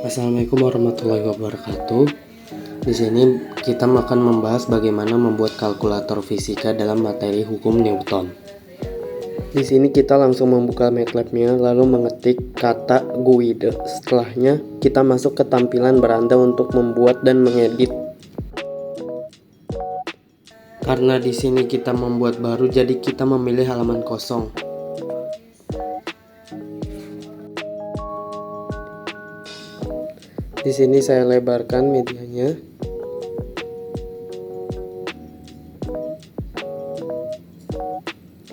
Assalamualaikum warahmatullahi wabarakatuh. Di sini kita akan membahas bagaimana membuat kalkulator fisika dalam materi hukum Newton. Di sini kita langsung membuka MATLAB-nya lalu mengetik kata guide. Setelahnya kita masuk ke tampilan beranda untuk membuat dan mengedit. Karena di sini kita membuat baru, jadi kita memilih halaman kosong. Di sini saya lebarkan medianya.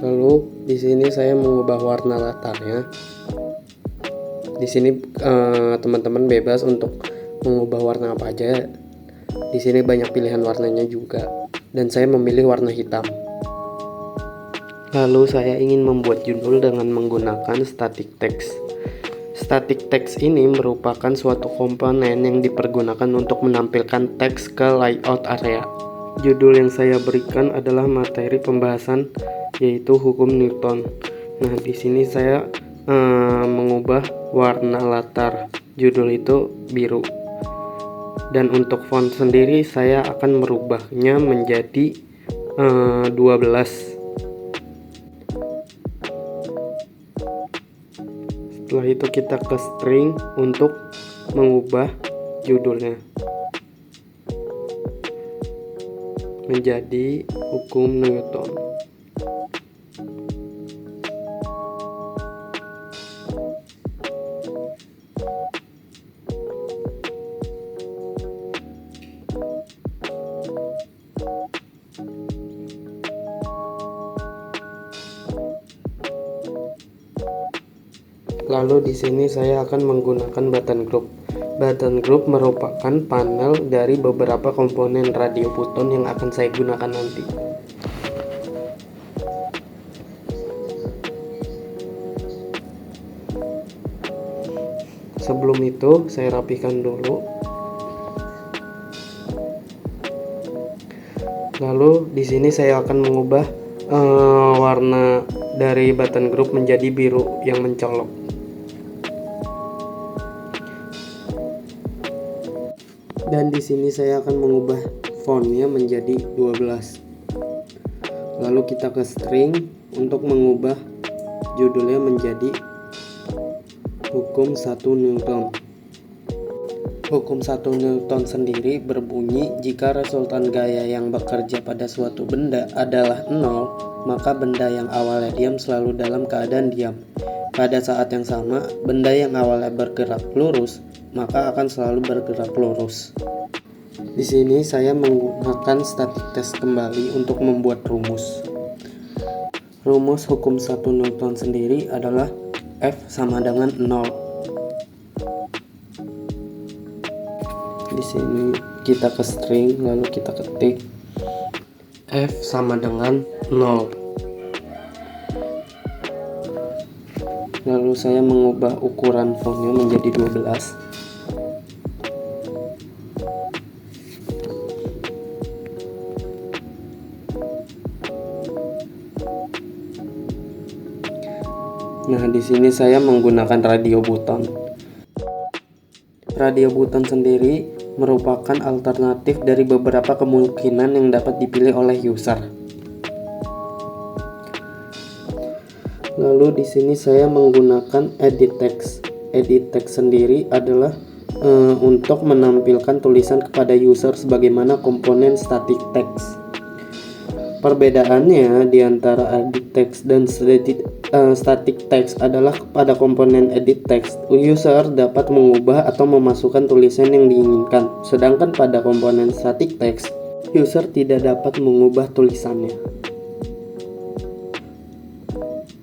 Lalu di sini saya mengubah warna latarnya. Di sini teman-teman bebas untuk mengubah warna apa aja. Di sini banyak pilihan warnanya juga, dan saya memilih warna hitam. Lalu saya ingin membuat judul dengan menggunakan static text. Static text ini merupakan suatu komponen yang dipergunakan untuk menampilkan teks ke layout area. Judul yang saya berikan adalah materi pembahasan, yaitu hukum Newton. Nah, di sini saya mengubah warna latar judul itu biru. Dan untuk font sendiri saya akan merubahnya menjadi 12. Setelah itu kita ke string untuk mengubah judulnya menjadi hukum Newton. Lalu di sini saya akan menggunakan button group. Button group merupakan panel dari beberapa komponen radio button yang akan saya gunakan nanti. Sebelum itu saya rapikan dulu. Lalu di sini saya akan mengubah warna dari button group menjadi biru yang mencolok. Dan di sini saya akan mengubah fontnya menjadi 12. Lalu kita ke string untuk mengubah judulnya menjadi hukum 1 Newton. Hukum 1 Newton sendiri berbunyi, jika resultan gaya yang bekerja pada suatu benda adalah 0, maka benda yang awalnya diam selalu dalam keadaan diam. Pada saat yang sama, benda yang awalnya bergerak lurus maka akan selalu bergerak lurus. Di sini saya menggunakan static text kembali untuk membuat rumus. Rumus hukum 1 Newton sendiri adalah F sama dengan 0. Di sini kita ke string lalu kita ketik F sama dengan 0. Lalu saya mengubah ukuran fontnya menjadi 12. Nah, di sini saya menggunakan radio button. Radio button sendiri merupakan alternatif dari beberapa kemungkinan yang dapat dipilih oleh user. Lalu di sini saya menggunakan edit text. Edit text sendiri adalah untuk menampilkan tulisan kepada user sebagaimana komponen static text. Perbedaannya di antara edit text dan static text adalah pada komponen edit text, user dapat mengubah atau memasukkan tulisan yang diinginkan, sedangkan pada komponen static text, user tidak dapat mengubah tulisannya.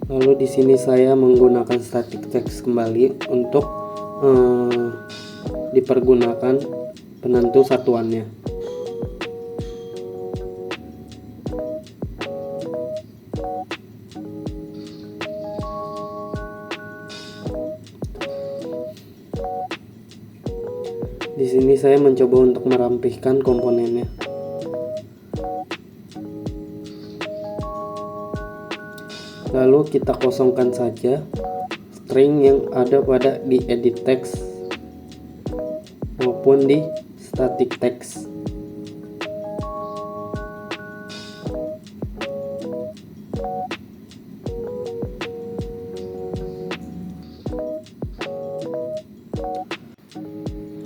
Lalu di sini saya menggunakan static text kembali untuk dipergunakan penentu satuannya. Di sini saya mencoba untuk merampihkan komponennya. Lalu kita kosongkan saja string yang ada pada di edit text. maupun di static text.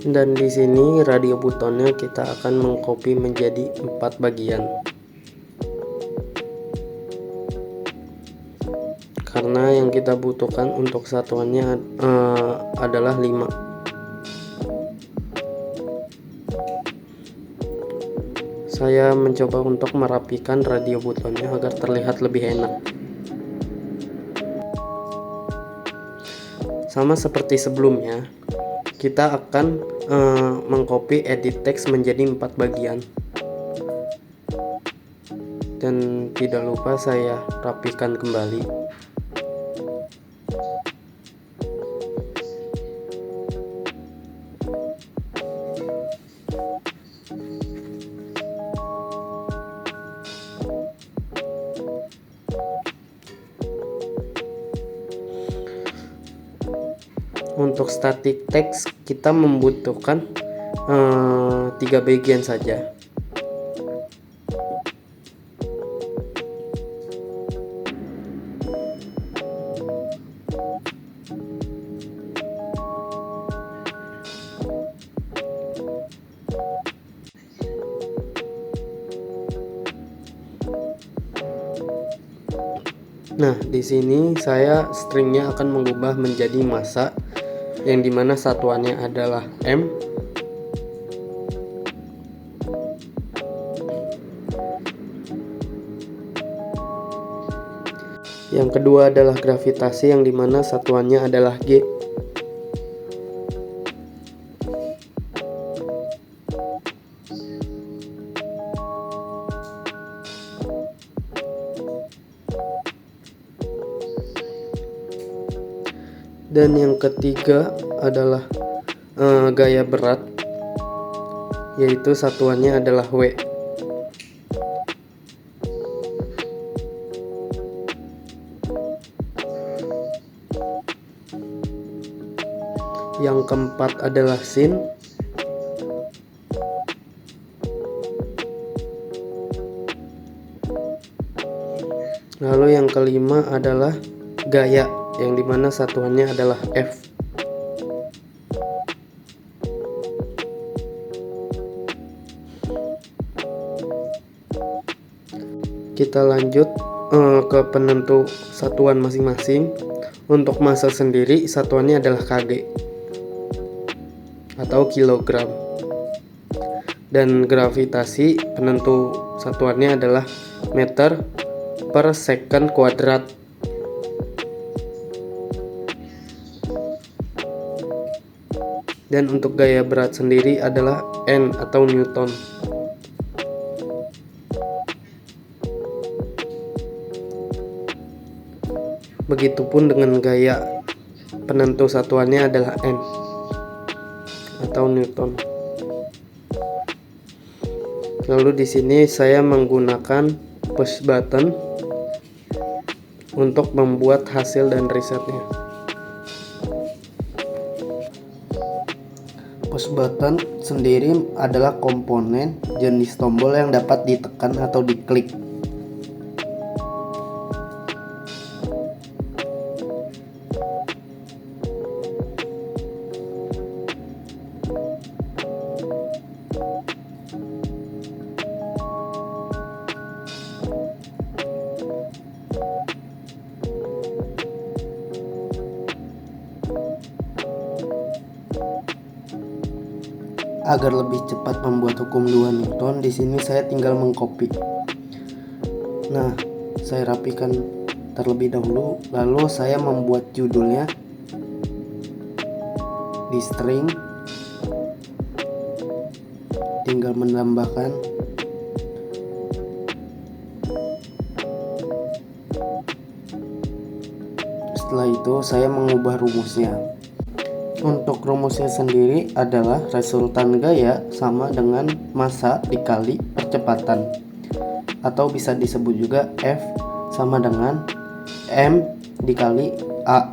Dan di sini radio butonnya kita akan mengcopy menjadi 4 bagian. Karena yang kita butuhkan untuk satuannya adalah 5. Saya mencoba untuk merapikan radio butonnya agar terlihat lebih enak. Sama seperti sebelumnya, kita akan mengcopy edit text menjadi 4 bagian. Dan tidak lupa saya rapikan kembali. Untuk static text kita membutuhkan 3 bagian saja. Nah, di sini saya stringnya akan mengubah menjadi massa, yang dimana satuannya adalah M. Yang kedua adalah gravitasi, yang dimana satuannya adalah G. Dan yang ketiga adalah gaya berat, yaitu satuannya adalah W. Yang keempat adalah sin. Lalu yang kelima adalah gaya, yang dimana satuannya adalah F. Kita lanjut ke penentu satuan masing-masing. Untuk massa sendiri satuannya adalah kg atau kilogram, dan gravitasi penentu satuannya adalah meter per second kuadrat. Dan untuk gaya berat sendiri adalah N atau Newton. Begitupun dengan gaya penentu satuannya adalah N atau Newton. Lalu di sini saya menggunakan push button untuk membuat hasil dan risetnya. Push button sendiri adalah komponen jenis tombol yang dapat ditekan atau diklik. Agar lebih cepat membuat hukum 2 Newton, di sini saya tinggal mengcopy. Nah, saya rapikan terlebih dahulu, lalu saya membuat judulnya di string, tinggal menambahkan setelah itu saya mengubah rumusnya. Untuk rumusnya sendiri adalah resultan gaya sama dengan massa dikali percepatan, atau bisa disebut juga F sama dengan M dikali A.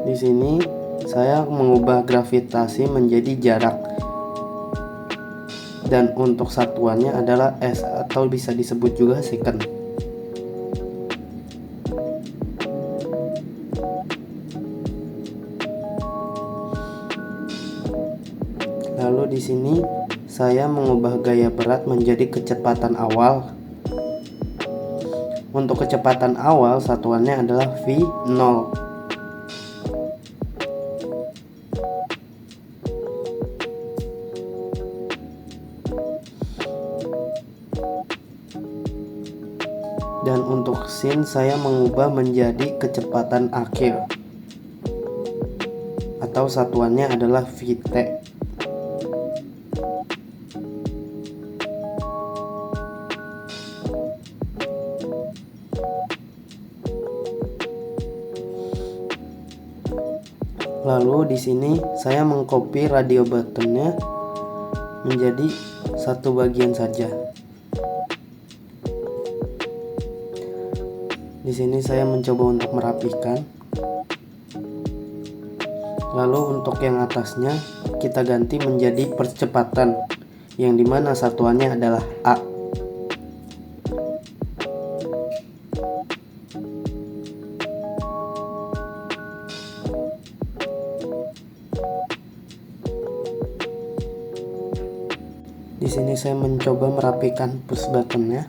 Di sini saya mengubah gravitasi menjadi jarak. Dan untuk satuannya adalah S atau bisa disebut juga second. Lalu di sini saya mengubah gaya berat menjadi kecepatan awal. Untuk kecepatan awal satuannya adalah V0. Dan untuk sin saya mengubah menjadi kecepatan akhir atau satuannya adalah Vt. Lalu di sini saya mengcopy radio buttonnya menjadi satu bagian saja. Di sini saya mencoba untuk merapikan. Lalu untuk yang atasnya kita ganti menjadi percepatan, yang dimana satuannya adalah A. Di sini saya mencoba merapikan push buttonnya.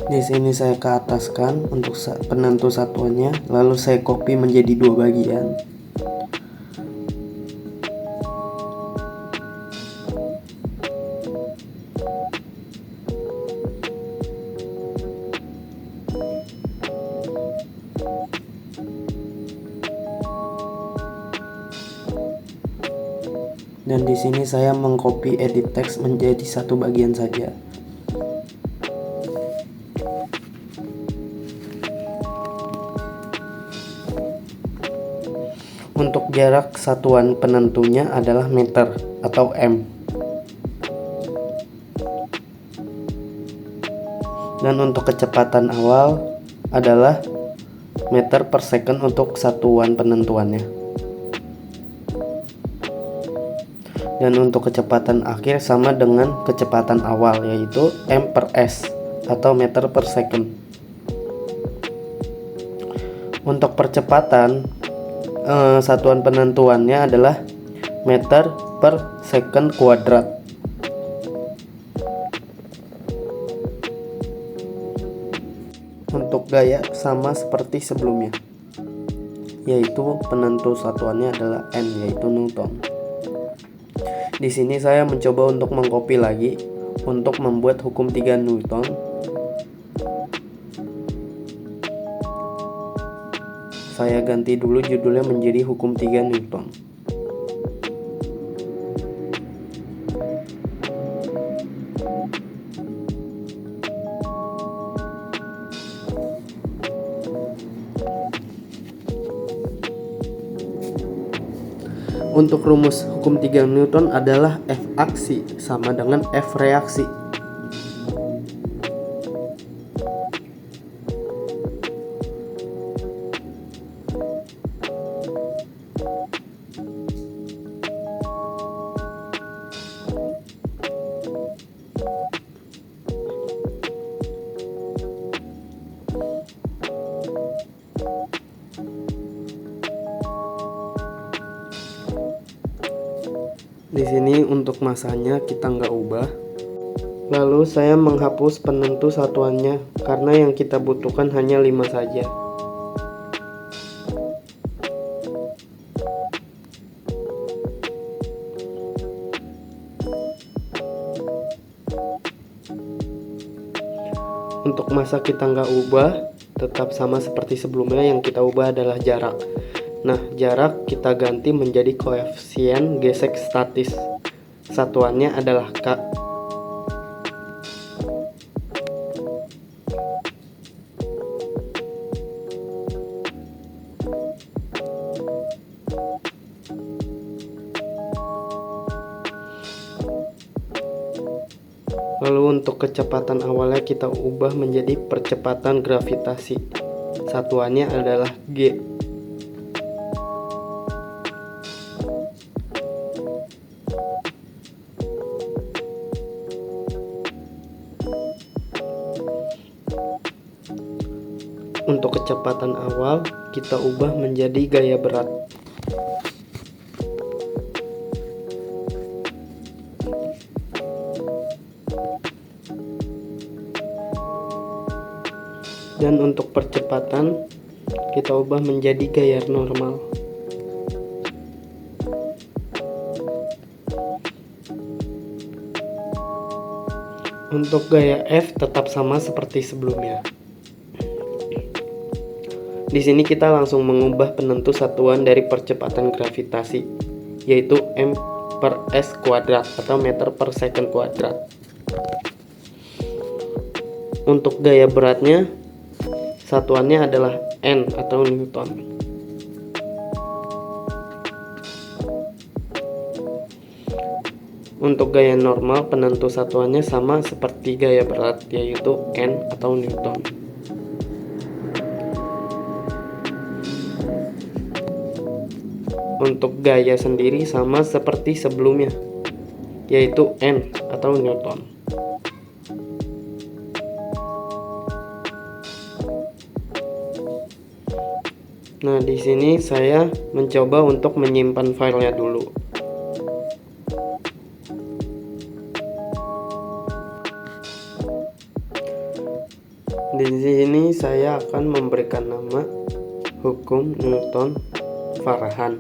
Di sini saya ke ataskan untuk penentu satuannya, lalu saya copy menjadi dua bagian. Dan di sini saya mengcopy edit text menjadi satu bagian saja. Untuk jarak satuan penentunya adalah meter atau m. Dan untuk kecepatan awal adalah meter per second untuk satuan penentuannya. Dan untuk kecepatan akhir sama dengan kecepatan awal, yaitu m per s atau meter per second. Untuk percepatan satuan penentuannya adalah meter per second kuadrat. Untuk gaya sama seperti sebelumnya, yaitu penentu satuannya adalah N, yaitu Newton. Di sini saya mencoba untuk mengcopy lagi untuk membuat hukum 3 Newton. Saya ganti dulu judulnya menjadi hukum 3 Newton. Untuk rumus hukum 3 Newton adalah F aksi sama dengan F reaksi. Di sini untuk masanya kita nggak ubah. Lalu saya menghapus penentu satuannya karena yang kita butuhkan hanya 5 saja. Untuk masa kita nggak ubah, tetap sama seperti sebelumnya, yang kita ubah adalah jarak. Nah, jarak kita ganti menjadi koefisien gesek statis. Satuannya adalah K. Lalu untuk kecepatan awalnya kita ubah menjadi percepatan gravitasi. Satuannya adalah G. Untuk kecepatan awal kita ubah menjadi gaya berat. Dan untuk percepatan kita ubah menjadi gaya normal. Untuk gaya F tetap sama seperti sebelumnya. Di sini kita langsung mengubah penentu satuan dari percepatan gravitasi, yaitu m/s kuadrat atau meter per second kuadrat. Untuk gaya beratnya, satuannya adalah N atau Newton. Untuk gaya normal, penentu satuannya sama seperti gaya berat, yaitu N atau Newton. Untuk gaya sendiri sama seperti sebelumnya, yaitu N atau Newton. Nah, di sini saya mencoba untuk menyimpan filenya dulu. Di sini saya akan memberikan nama hukum Newton Farahan.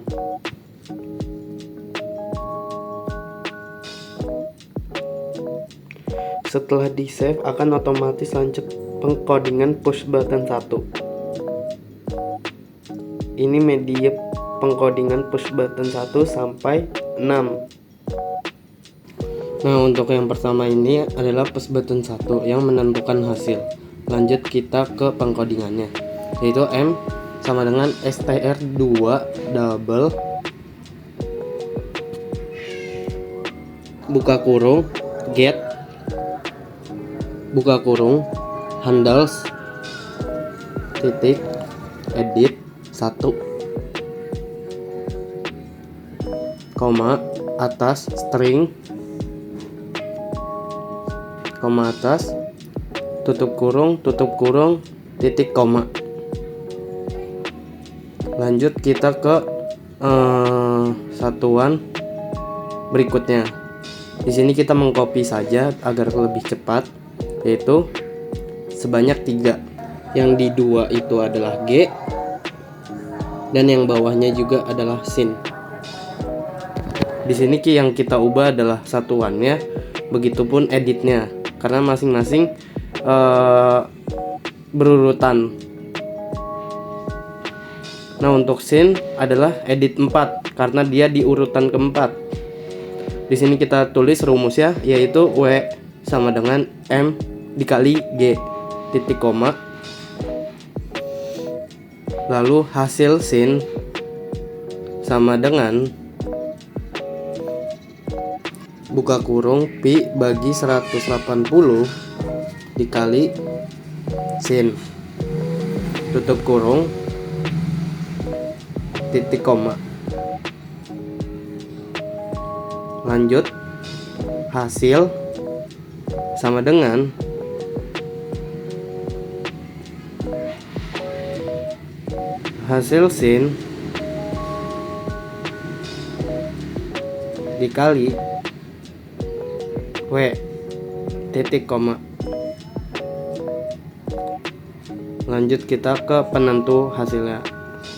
Setelah di save akan otomatis lanjut pengkodingan push button 1. Ini media pengkodingan push button 1 sampai 6. Nah, untuk yang pertama ini adalah push button 1 yang menentukan hasil. Lanjut kita ke pengkodingannya, yaitu M sama dengan str2 double buka kurung get buka kurung handles titik edit 1 koma atas string koma atas tutup kurung titik koma. Lanjut kita ke satuan berikutnya. Di sini kita mengcopy saja agar lebih cepat, yaitu sebanyak 3. Yang di 2 itu adalah G dan yang bawahnya juga adalah sin. Di sini yang kita ubah adalah satuannya, begitupun editnya, karena masing-masing berurutan. Nah, untuk sin adalah edit 4 karena dia di urutan keempat. Di sini kita tulis rumusnya, yaitu W sama dengan M dikali G titik koma. Lalu hasil sin sama dengan buka kurung pi bagi 180 dikali sin tutup kurung titik koma. Lanjut hasil sama dengan hasil sin dikali W titik koma. Lanjut kita ke penentu hasilnya,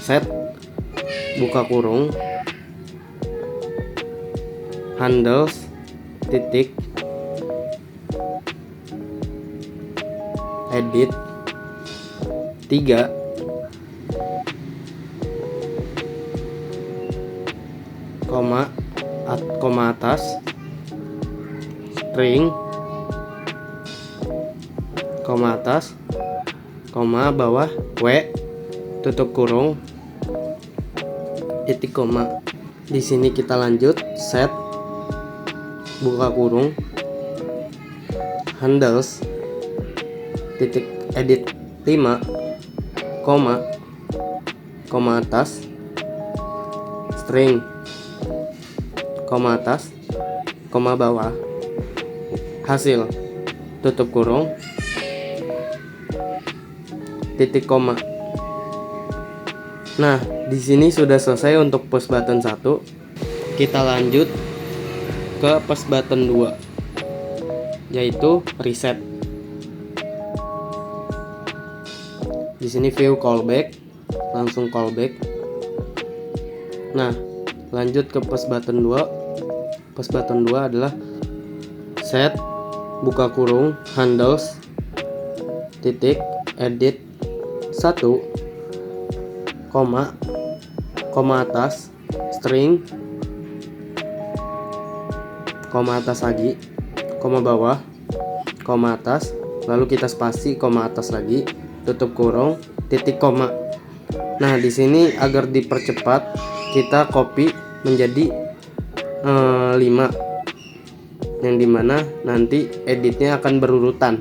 set buka kurung handles titik edit 3 koma atas string koma atas koma bawah W tutup kurung titik koma. Di sini kita lanjut set buka kurung handles titik edit 5, koma atas, string, koma atas, koma bawah, hasil, tutup kurung, titik koma. Nah, di sini sudah selesai untuk push button 1. Kita lanjut ke push button 2, yaitu reset. Di sini view callback, langsung callback. Nah, lanjut ke push button 2. Push button 2 adalah set buka kurung handles titik edit 1, koma atas, string, koma atas lagi, koma bawah, koma atas, lalu kita spasi, koma atas lagi, tutup kurung, titik koma. Nah, di sini agar dipercepat kita copy menjadi 5, yang dimana nanti editnya akan berurutan.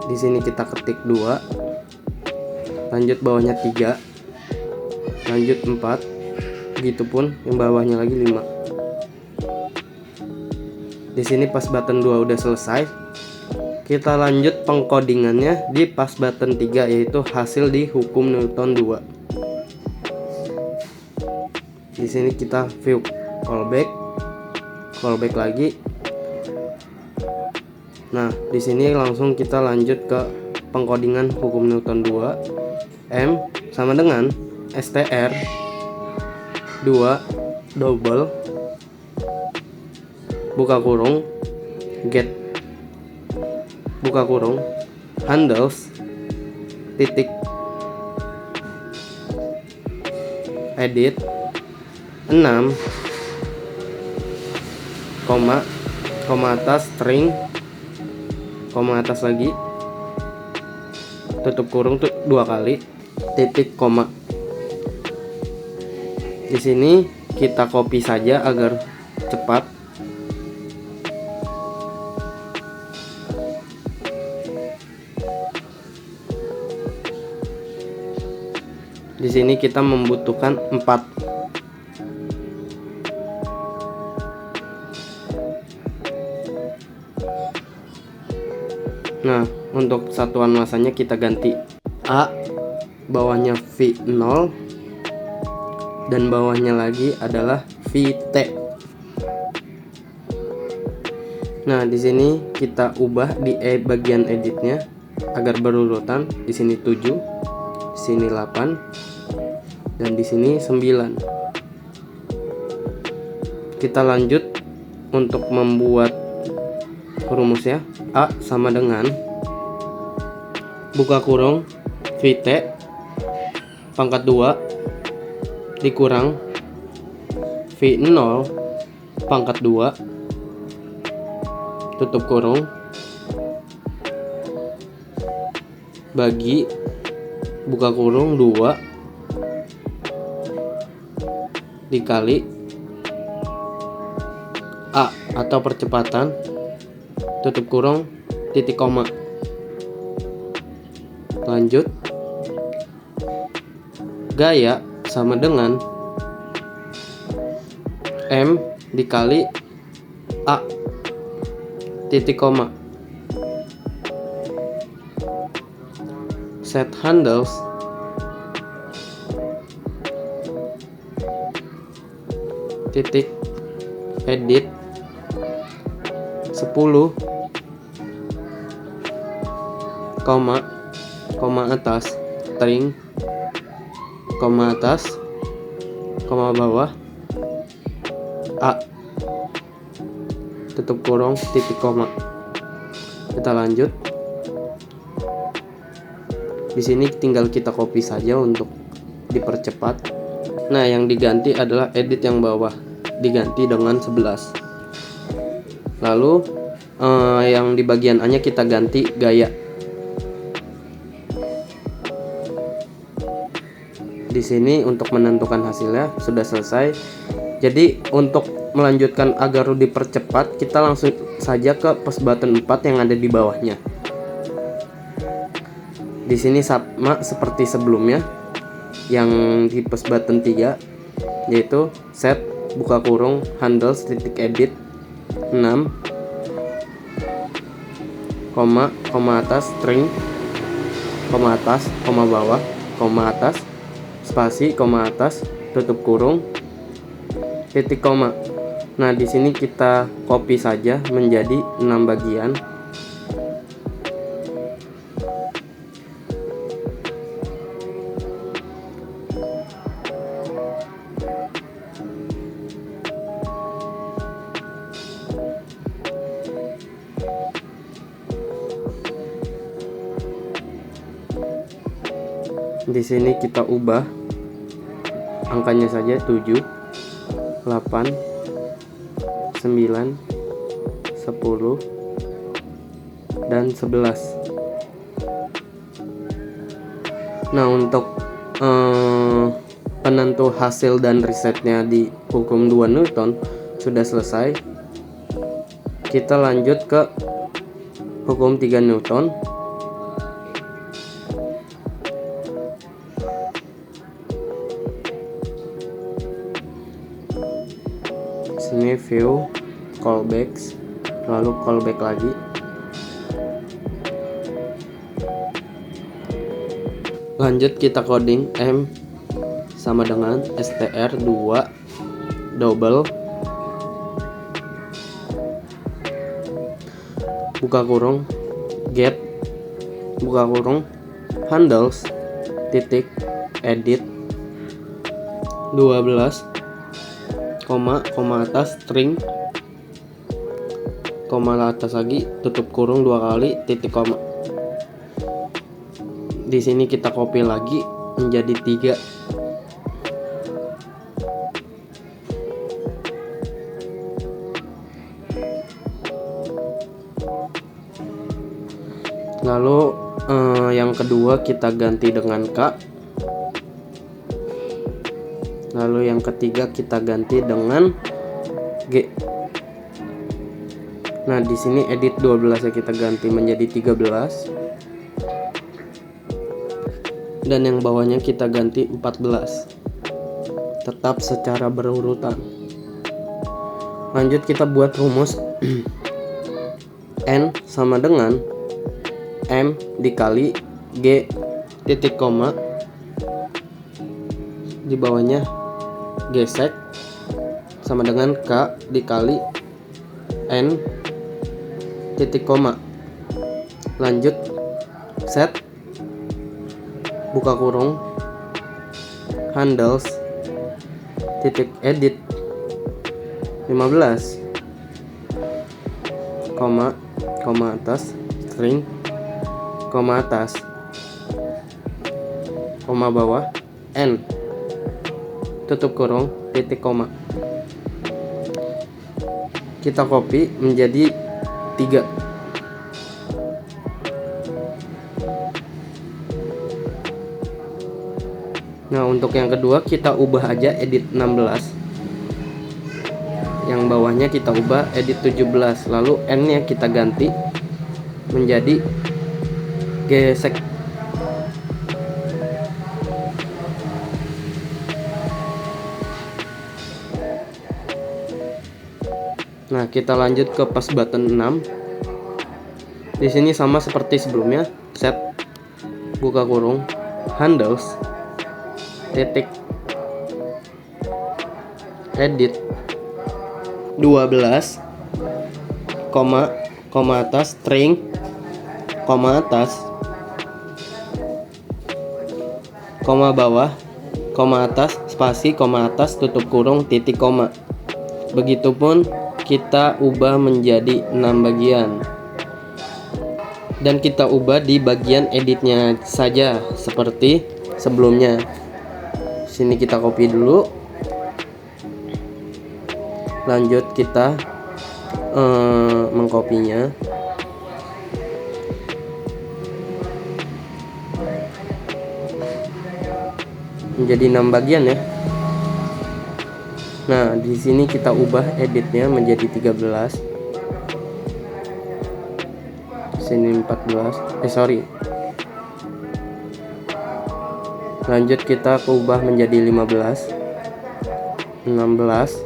Di sini kita ketik 2, lanjut bawahnya 3, lanjut 4, begitupun yang bawahnya lagi 5. Di sini push button 2 udah selesai. Kita lanjut pengkodingannya di push button 3, yaitu hasil di hukum Newton 2. Di sini kita view callback lagi. Nah, di sini langsung kita lanjut ke pengkodingan hukum Newton 2. M sama dengan str 2 double buka kurung get buka kurung handles titik edit 6, koma atas, string, koma atas lagi, tutup kurung 2 kali, titik koma. Di sini kita copy saja agar cepat. Di sini kita membutuhkan 4. Nah, untuk satuan masanya kita ganti A, bawahnya V0, dan bawahnya lagi adalah VT. Nah, di sini kita ubah di bagian editnya agar berurutan. Di sini 7, di sini 8, dan di sini 9. Kita lanjut untuk membuat rumusnya. A sama dengan buka kurung VT pangkat 2 dikurang V0 pangkat 2 tutup kurung bagi buka kurung 2 dikali A atau percepatan tutup kurung titik koma. Lanjut, gaya sama dengan M dikali A titik koma. Set handles titik edit 10, koma atas, string, koma atas, koma bawah, A, tutup kurung, titik koma. Kita lanjut. Di sini tinggal kita copy saja untuk dipercepat. Nah, yang diganti adalah edit yang bawah, diganti dengan 11. Lalu yang di bagian A-nya kita ganti gaya. Di sini untuk menentukan hasilnya sudah selesai. Jadi untuk melanjutkan agar dipercepat, kita langsung saja ke push button 4 yang ada di bawahnya. Di sini sama seperti sebelumnya yang di push button 3, yaitu set buka kurung handles titik edit 6, koma atas string, koma atas, koma bawah, koma atas, spasi, koma atas, tutup kurung, titik koma. Nah, di sini kita copy saja menjadi 6 bagian. Di sini kita ubah angkanya saja 7, 8, 9, 10, dan 11. Nah, untuk penentu hasil dan resetnya di hukum 2 Newton sudah selesai. Kita lanjut ke hukum 3 Newton. Sini view, callbacks, lalu callback lagi. Lanjut kita coding M sama dengan str2 double buka kurung get buka kurung handles titik edit 12, koma atas string, koma atas lagi, tutup kurung 2 kali, titik koma. Di sini kita copy lagi menjadi 3. Lalu yang kedua kita ganti dengan K. Lalu yang ketiga kita ganti dengan G. Nah, di sini edit 12 ya kita ganti menjadi 13. Dan yang bawahnya kita ganti 14. Tetap secara berurutan. Lanjut kita buat rumus N sama dengan M dikali G titik koma, di bawahnya gesek sama dengan K dikali N titik koma. Lanjut set buka kurung handles titik edit 15, koma atas string, koma atas, koma bawah N tutup kurung titik koma. Kita copy menjadi 3. Nah, untuk yang kedua kita ubah aja edit 16. Yang bawahnya kita ubah edit 17. Lalu N nya kita ganti menjadi gesek. Nah, kita lanjut ke push button 6. Di sini sama seperti sebelumnya, set buka kurung handles titik edit 12, koma atas string, koma atas, koma bawah, koma atas, spasi, koma atas, tutup kurung, titik koma. Begitupun kita ubah menjadi 6 bagian. Dan kita ubah di bagian editnya saja seperti sebelumnya. Sini kita copy dulu. Lanjut kita mengkopinya. Menjadi 6 bagian ya. Nah, di sini kita ubah editnya menjadi 13. Sini 14. Lanjut kita ubah menjadi 15, 16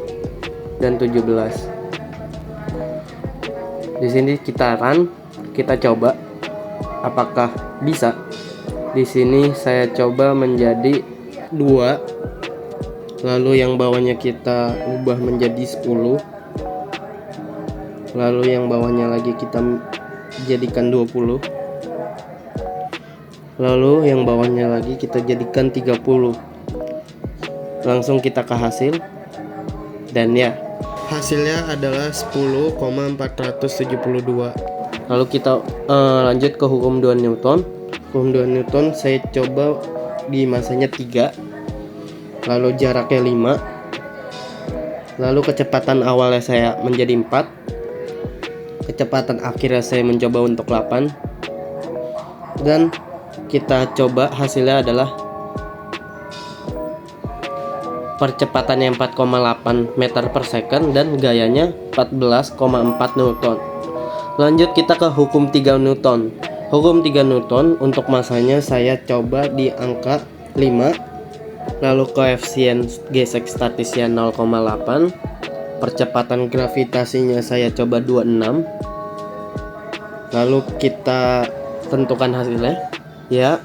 dan 17. Di sini kita coba apakah bisa. Di sini saya coba menjadi 2. Lalu yang bawahnya kita ubah menjadi 10. Lalu yang bawahnya lagi kita jadikan 20. Lalu yang bawahnya lagi kita jadikan 30. Langsung kita ke hasil. Dan ya, hasilnya adalah 10,472. Lalu kita lanjut ke hukum 2 Newton. Hukum 2 Newton saya coba di masanya 3. Lalu jaraknya 5. Lalu kecepatan awalnya saya menjadi 4. Kecepatan akhirnya saya mencoba untuk 8. Dan kita coba hasilnya adalah percepatannya 4,8 meter per second dan gayanya 14,4 Newton. Lanjut kita ke hukum 3 Newton. Hukum 3 Newton untuk masanya saya coba di angka 5. Lalu koefisien gesek statisnya 0,8. Percepatan gravitasinya saya coba 26. Lalu kita tentukan hasilnya. Ya,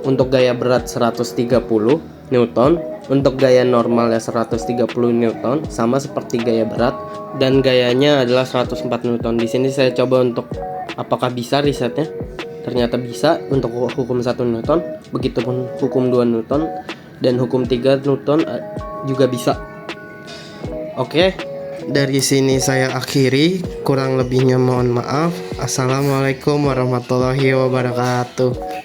untuk gaya berat 130 Newton, untuk gaya normalnya 130 Newton, sama seperti gaya berat, dan gayanya adalah 104 Newton. Di sini saya coba untuk apakah bisa risetnya. Ternyata bisa untuk hukum 1 Newton, begitupun hukum 2 Newton. Dan hukum 3 Newton juga bisa. Oke, dari sini saya akhiri. Kurang lebihnya mohon maaf. Assalamualaikum warahmatullahi wabarakatuh.